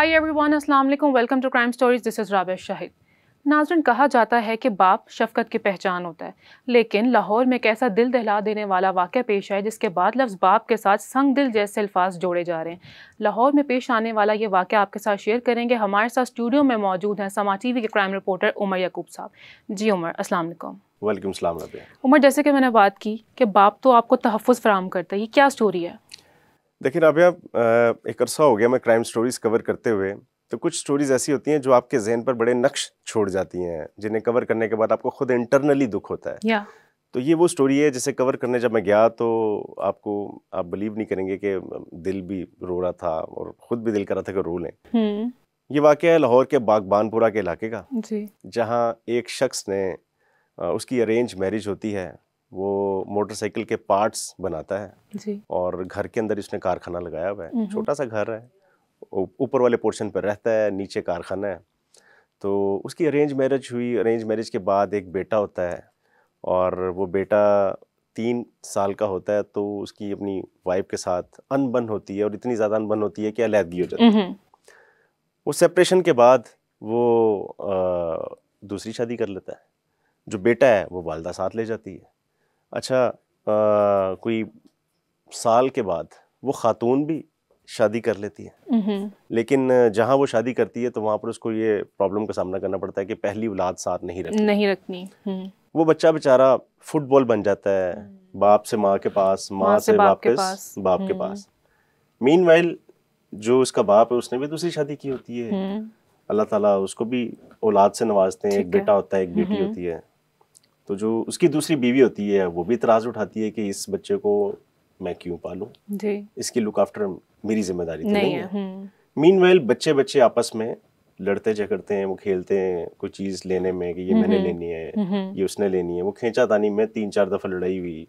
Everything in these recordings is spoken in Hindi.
हाय एवरीवन, अस्सलाम वालेकुम, welcome to crime stories. This is Rabia Shahid. नाज़रीन, कहा जाता है कि बाप शफ़क़त की पहचान होता है, लेकिन लाहौर में एक ऐसा दिल दहला देने वाला वाक़या पेश आया जिसके बाद लफ्ज़ बाप के साथ संग दिल जैसे अल्फाज जोड़े जा रहे हैं। लाहौर में पेश आने वाला ये वाक़या आपके साथ शेयर करेंगे। हमारे साथ स्टूडियो में मौजूद हैं समा टीवी के क्राइम रिपोर्टर उमर याकूब साहब। जी उमर, अस्सलाम वालेकुम। वालेकुम सलाम रबिया। उमर, जैसे कि मैंने बात की कि बाप तो आपको तहफ़्फ़ुज़ फ़राहम करता है, ये क्या स्टोरी है? देखिए रबिया, एक अरसा हो गया मैं क्राइम स्टोरीज कवर करते हुए। तो कुछ स्टोरीज ऐसी होती हैं जो आपके जहन पर बड़े नक्श छोड़ जाती हैं, जिन्हें कवर करने के बाद आपको खुद इंटरनली दुख होता है। या तो ये वो स्टोरी है जिसे कवर करने जब मैं गया तो आप बिलीव नहीं करेंगे कि दिल भी रो रहा था और खुद भी दिल कर रहा था कि रो लें। ये वाक़या है लाहौर के बागबानपुरा के इलाके का, जी जहाँ एक शख्स ने उसकी अरेंज मैरिज होती है। वो मोटरसाइकिल के पार्ट्स बनाता है जी और घर के अंदर इसने कारखाना लगाया हुआ है। छोटा सा घर है, ऊपर वाले पोर्शन पर रहता है, नीचे कारखाना है। तो उसकी अरेंज मैरिज हुई। अरेंज मैरिज के बाद एक बेटा होता है और वो बेटा 3 साल का होता है। तो उसकी अपनी वाइफ के साथ अनबन होती है और इतनी ज़्यादा अनबन होती है कि अलहदगी हो जाती है। वो सेपरेशन के बाद वो दूसरी शादी कर लेता है। जो बेटा है वो वालदा साथ ले जाती है। अच्छा, कोई साल के बाद वो खातून भी शादी कर लेती है। लेकिन जहाँ वो शादी करती है तो वहाँ पर उसको ये प्रॉब्लम का सामना करना पड़ता है कि पहली औलाद साथ नहीं रखनी। वो बच्चा बेचारा फुटबॉल बन जाता है, बाप से माँ के पास, माँ से वापस बाप के पास। मीनवाइल जो उसका बाप है उसने भी दूसरी शादी की होती है। अल्लाह ताला उसको भी औलाद से नवाजते हैं। एक बेटा होता है, एक बेटी होती है। तो जो उसकी दूसरी बीवी होती है वो भी इतराज़ उठाती है कि इस बच्चे को मैं क्यों पालूं, इसकी लुक आफ्टर मेरी जिम्मेदारी तो नहीं है। मीनवाइल बच्चे बच्चे आपस में लड़ते झगड़ते हैं, वो खेलते हैं कोई चीज़ लेने में कि ये मैंने लेनी है, ये उसने लेनी है। वो खींचातानी में 3-4 दफ़ा लड़ाई हुई।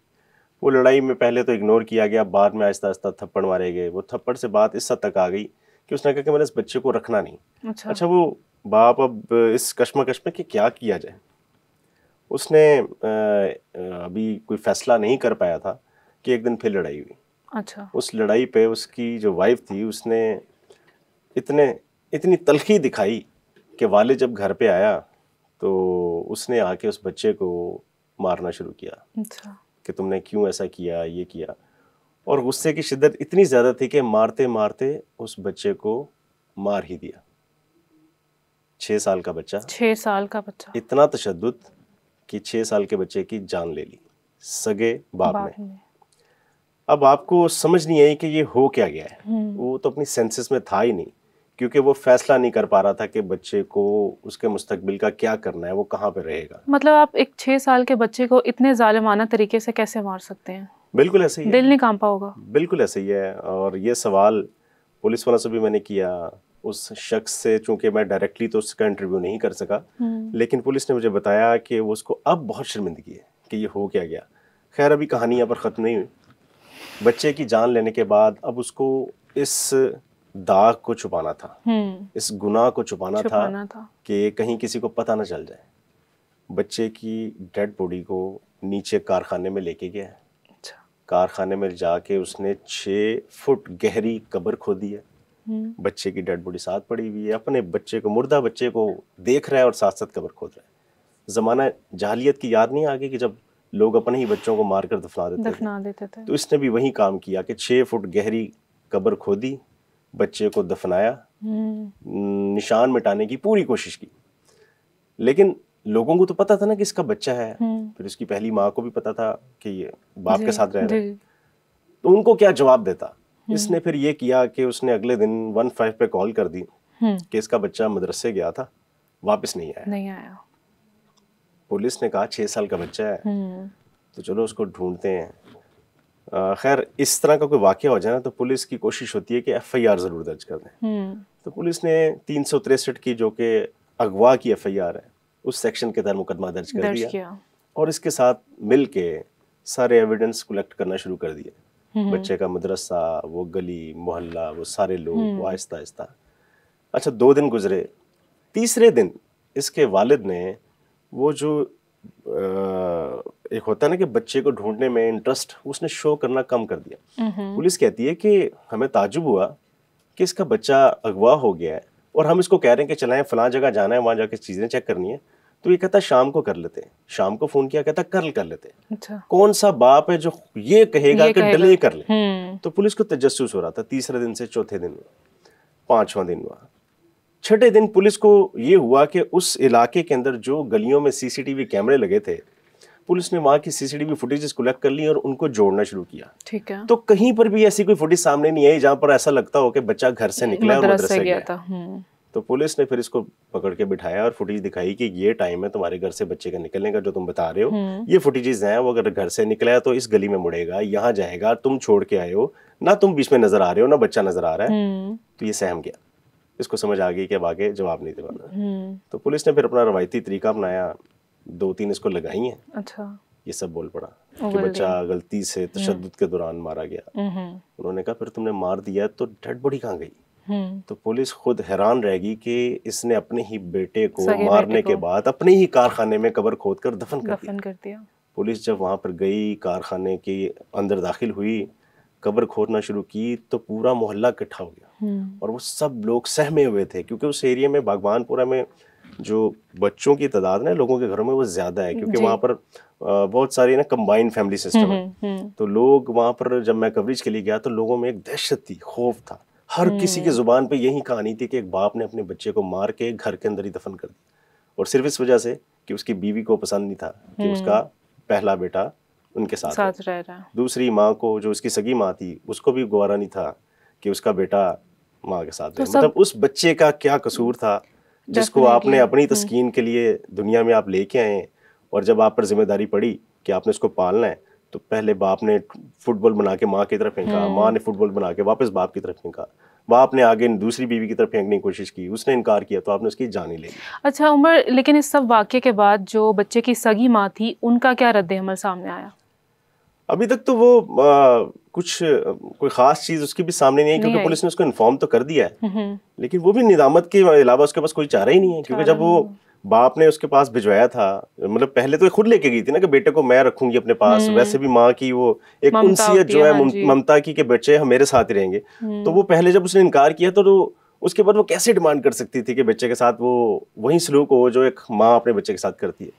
वो लड़ाई में पहले तो इग्नोर किया गया, बाद में आहिस्ता आहिस्ता थप्पड़ मारे गए। वो थप्पड़ से बात इस हद तक आ गई कि उसने कहा कि मैंने इस बच्चे को रखना नहीं। अच्छा, वो बाप अब इस कश्मकश में कि क्या किया जाए, उसने अभी कोई फैसला नहीं कर पाया था कि एक दिन फिर लड़ाई हुई। अच्छा। उस लड़ाई पे उसकी जो वाइफ थी उसने इतनी तल्खी दिखाई कि वालिद जब घर पे आया तो उसने आके उस बच्चे को मारना शुरू किया। अच्छा। कि तुमने क्यों ऐसा किया, ये किया। और गुस्से की शिद्दत इतनी ज़्यादा थी कि मारते मारते उस बच्चे को मार ही दिया। 6 साल का बच्चा, 6 साल का बच्चा, इतना तशद्दुद कि 6 साल के बच्चे की जान ले ली सगे बाप ने। अब आपको समझ नहीं आई कि ये हो क्या गया है। वो तो अपनी सेंसेस में था ही नहीं, क्योंकि वो फैसला नहीं कर पा रहा था कि बच्चे को उसके मुस्तकबिल का क्या करना है, वो कहाँ पे रहेगा। मतलब आप एक 6 साल के बच्चे को इतने जालिमाना तरीके से कैसे मार सकते हैं? बिल्कुल ऐसे ही है, दिल नहीं कांपा होगा। बिल्कुल ऐसे ही है। और ये सवाल पुलिस वालों से भी मैंने किया, उस शख्स से, चूंकि मैं डायरेक्टली तो उसका इंटरव्यू नहीं कर सका, लेकिन पुलिस ने मुझे बताया कि वो उसको अब बहुत शर्मिंदगी है कि ये हो क्या गया। खैर, अभी कहानी यहाँ पर ख़त्म नहीं हुई। बच्चे की जान लेने के बाद अब उसको इस दाग को छुपाना था, इस गुनाह को छुपाना था कि कहीं किसी को पता ना चल जाए। बच्चे की डेड बॉडी को नीचे कारखाने में लेके गया। अच्छा। कारखाने में जाके उसने 6 फुट गहरी कब्र खोदी है। बच्चे की डेड बॉडी साथ पड़ी हुई है। अपने बच्चे को, मुर्दा बच्चे को देख रहा है और साथ साथ कब्र खोद रहा है। ज़माना जाहिलियत की याद नहीं आ गई कि जब लोग अपने ही बच्चों को मारकर दफना देते थे। तो इसने भी वही काम किया कि 6 फुट गहरी कब्र खोदी, बच्चे को दफनाया, निशान मिटाने की पूरी कोशिश की। लेकिन लोगों को तो पता था ना कि इसका बच्चा है। फिर उसकी पहली माँ को भी पता था कि ये बाप के साथ रह रहा है। तो उनको क्या जवाब देता। इसने फिर ये किया कि उसने अगले दिन 15 पे कॉल कर दी कि इसका बच्चा मदरसे गया था, वापस नहीं आया। पुलिस ने कहा 6 साल का बच्चा है, तो चलो उसको ढूंढते हैं। खैर, इस तरह का कोई वाकया हो जाए ना तो पुलिस की कोशिश होती है कि FIR ज़रूर दर्ज कर दें। तो पुलिस ने 363 की, जो कि अगवा की FIR है, उस सेक्शन के तहत मुकदमा दर्ज कर दिया और इसके साथ मिल के सारे एविडेंस कलेक्ट करना शुरू कर दिया। बच्चे का मदरसा, वो गली मोहल्ला, वो सारे लोग, वो आहिस्ता आहिस्ता। अच्छा, 2 दिन गुजरे। तीसरे दिन इसके वालिद ने वो जो एक होता है ना कि बच्चे को ढूंढने में इंटरेस्ट, उसने शो करना कम कर दिया। पुलिस कहती है कि हमें ताजुब हुआ कि इसका बच्चा अगवा हो गया है और हम इसको कह रहे हैं कि चलाएं फलां जगह जाना है, वहां जाके चीजें चेक करनी है, तो ये कहता शाम को कर लेते हैं। शाम को फोन किया, कहता कल कर लेते हैं। अच्छा। कौन सा बाप है जो ये कहेगा कि डिले कर ले? तो पुलिस को तजस्सुस हो रहा था। तीसरे दिन से चौथे दिन, पांचवां दिन हुआ, छठे दिन पुलिस को ये हुआ कि उस इलाके के अंदर जो गलियों में सीसीटीवी कैमरे लगे थे, पुलिस ने वहां की सीसीटीवी फुटेजेस कलेक्ट कर ली और उनको जोड़ना शुरू किया। ठीक है। तो कहीं पर भी ऐसी कोई फुटेज सामने नहीं आई जहां पर ऐसा लगता हो कि बच्चा घर से निकला और मदरसे गया था। तो पुलिस ने फिर इसको पकड़ के बिठाया और फुटेज दिखाई कि ये टाइम है तुम्हारे घर से बच्चे का निकलने का जो तुम बता रहे हो, ये फुटेजेस हैं। वो अगर घर से निकला है तो इस गली में मुड़ेगा, यहाँ जाएगा, तुम छोड़ के आए हो ना, तुम बीच में नजर आ रहे हो ना, बच्चा नजर आ रहा है। तो ये सहम गया, इसको समझ आ गई कि अब आगे जवाब नहीं दिलाना। तो पुलिस ने फिर अपना रवायती तरीका अपनाया, 2-3 इसको लगाई हैं। अच्छा। ये सब बोल पड़ा कि बच्चा गलती से तशद्दुद के दौरान मारा गया। उन्होंने कहा फिर तुमने मार दिया तो डेड बॉडी कहाँ गई? तो पुलिस खुद हैरान रहेगी कि इसने अपने ही बेटे को मारने के बाद अपने ही कारखाने में कब्र खोद कर दफन कर दिया। पुलिस जब वहां पर गई, कारखाने के अंदर दाखिल हुई, कब्र खोदना शुरू की, तो पूरा मोहल्ला इकट्ठा हो गया और वो सब लोग सहमे हुए थे, क्योंकि उस एरिया में बागबानपुरा में जो बच्चों की तादाद ना लोगों के घरों में वो ज्यादा है, क्योंकि वहां पर बहुत सारी ना कंबाइंड फैमिली सिस्टम है। तो लोग वहां पर, जब मैं कवरेज के लिए गया तो लोगों में एक दहशत थी, खौफ था। हर किसी की जुबान पे यही कहानी थी कि एक बाप ने अपने बच्चे को मार के घर के अंदर ही दफन कर दिया, और सिर्फ इस वजह से कि उसकी बीवी को पसंद नहीं था कि उसका पहला बेटा उनके साथ रह रहा है। दूसरी माँ को, जो उसकी सगी माँ थी, उसको भी गवारा नहीं था कि उसका बेटा माँ के साथ रहे। मतलब उस बच्चे का क्या कसूर था जिसको आपने अपनी तस्कीन के लिए दुनिया में आप लेके आए, और जब आप पर जिम्मेदारी पड़ी कि आपने उसको पालना है, तो पहले बाप ने फुटबॉल बना के माँ की तरफ फेंका, माँ ने फुटबॉल बना के वापस बाप की तरफ फेंका, बाप ने आगे दूसरी बीवी की तरफ फेंकने की कोशिश की, उसने इनकार किया तो आपने उसकी जान ही ले ली। अच्छा उमर, लेकिन इस सब वाक़े के बाद जो बच्चे की सगी माँ थी, उनका क्या रद्द-ए-अमल सामने आया? अभी तक तो वो कुछ कोई खास चीज उसकी भी सामने नहीं आई, क्योंकि पुलिस ने उसको इन्फॉर्म तो कर दिया है, लेकिन वो भी निदामत के अलावा उसके पास कोई चारा ही नहीं है। क्योंकि जब वो बाप ने उसके पास भिजवाया था, मतलब पहले तो खुद लेके गई थी ना कि बेटे को मैं रखूंगी अपने पास, वैसे भी माँ की वो एक उनसियत जो है, ममता की, कि बच्चे हम मेरे साथ ही रहेंगे। तो वो पहले जब उसने इनकार किया तो उसके बाद वो कैसे डिमांड कर सकती थी कि बच्चे के साथ वो वही सलूक हो जो एक माँ अपने बच्चे के साथ करती है।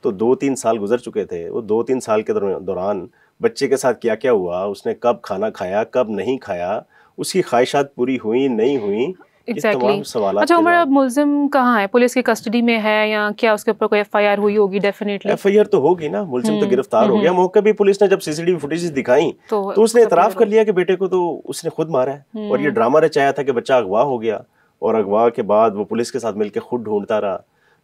तो 2-3 साल गुजर चुके थे। वो 2-3 साल के दौरान बच्चे के साथ क्या क्या हुआ, उसने कब खाना खाया, कब नहीं खाया, उसकी ख्वाहिशात पूरी हुई नहीं हुई, Exactly. अच्छा उमर, अब मुल्जिम कहाँ है? पुलिस की कस्टडी में है या क्या उसके ऊपर कोई FIR हुई होगी? डेफिनेटली FIR तो होगी ना, मुल्जिम तो गिरफ्तार हो गया। मौके भी पुलिस ने जब CCTV फुटेज दिखाई तो उसने इतराफ कर लिया कि बेटे को तो उसने खुद मारा है, और ये ड्रामा रचाया था कि बच्चा अगवा हो गया, और अगवा के बाद वो पुलिस के साथ मिलकर खुद ढूंढता रहा।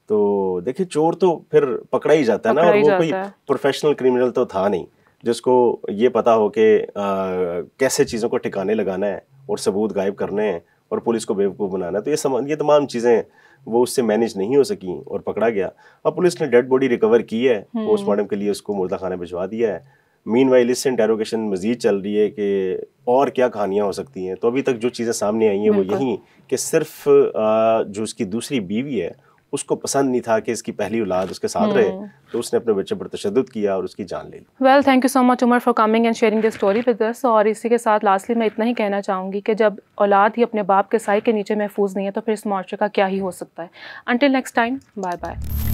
तो देखिए, चोर तो फिर पकड़ा ही जाता है ना, और वो कोई प्रोफेशनल क्रिमिनल तो था नहीं जिसको ये पता हो कि कैसे चीज़ों को ठिकाने लगाना है और सबूत गायब करने हैं और पुलिस को बेवकूफ़ बनाना है। तो ये तमाम चीज़ें वो उससे मैनेज नहीं हो सकी और पकड़ा गया। अब पुलिस ने डेड बॉडी रिकवर की है, पोस्टमार्टम के लिए उसको मुर्दा खाने भिजवा दिया है। मीनवाइल इससे इंटेरोगेशन मजीद चल रही है कि और क्या कहानियाँ हो सकती हैं। तो अभी तक जो चीज़ें सामने आई हैं वो यही कि सिर्फ जो उसकी दूसरी बीवी है उसको पसंद नहीं था कि इसकी पहली औलाद उसके साथ रहे, तो उसने अपने बच्चे पर तशद्दुद किया और उसकी जान ले ली। Well, thank you so much Umar for coming and sharing this story with us. और इसी के साथ लास्टली मैं इतना ही कहना चाहूँगी कि जब औलाद ही अपने बाप के साए के नीचे महफूज नहीं है तो फिर इस माशरे का क्या ही हो सकता है। Until next time, bye bye.